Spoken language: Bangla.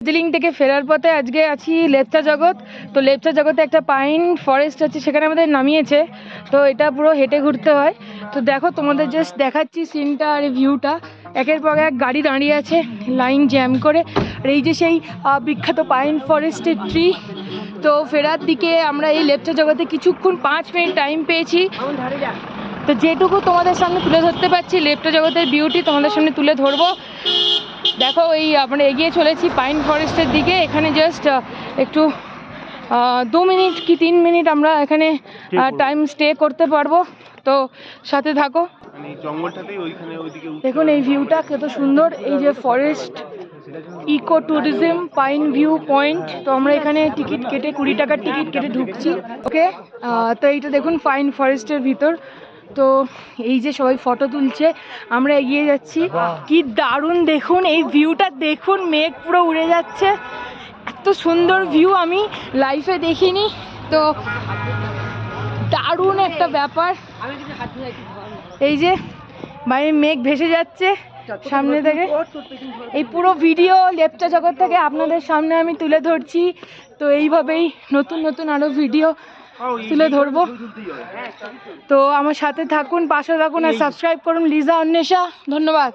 দার্জিলিং থেকে ফেরার পথে আজকে আছি লেপচা জগৎ। তো লেপচা জগতে একটা পাইন ফরেস্ট আছে, সেখানে আমাদের নামিয়েছে। তো এটা পুরো হেঁটে ঘুরতে হয়। তো দেখো তোমাদের জাস্ট দেখাচ্ছি সিনটা আর ভিউটা। একের পর এক গাড়ি দাঁড়িয়ে আছে লাইন জ্যাম করে। আর এই যে সেই বিখ্যাত পাইন ফরেস্টের ট্রি। তো ফেরার দিকে আমরা এই লেপচা জগতে কিছুক্ষণ 5 মিনিট টাইম পেয়েছি। তো যেটুকু তোমাদের সামনে তুলে ধরতে পারছি লেপচা জগতের বিউটি তোমাদের সামনে তুলে ধরবো। দেখো এই আমরা এগিয়ে চলেছি পাইন ফরেস্টের দিকে। এখানে জাস্ট একটু 2 মিনিট কি 3 মিনিট আমরা এখানে টাইম স্টে করতে পারবো। তো সাথে থাকো। দেখুন এই ভিউটা কত সুন্দর। এই যে forest eco tourism pine view point. তো আমরা এখানে টিকিট কেটে 20 টাকার টিকিট কেটে ঢুকছি। ওকে, তো এইটা দেখুন পাইন ফরেস্টের ভিতর। তো এই যে সবাই ফটো তুলছে, আমরা এগিয়ে যাচ্ছি। কি দারুণ দেখুন এই ভিউটা, দেখুন মেঘ পুরো উড়ে যাচ্ছে। এত সুন্দর ভিউ আমি লাইফে দেখিনি। তো দারুণ একটা ব্যাপার। এই যে বাইরে মেঘ ভেসে যাচ্ছে সামনে থেকে। এই পুরো ভিডিও লেপচা জগৎ থেকে আপনাদের সামনে আমি তুলে ধরছি। তো এইভাবেই নতুন নতুন আরও ভিডিও তুলে ধরবো। তো আমার সাথে থাকুন, পাশে থাকুন আর সাবস্ক্রাইব করুন লিজা অন্বেষা। ধন্যবাদ।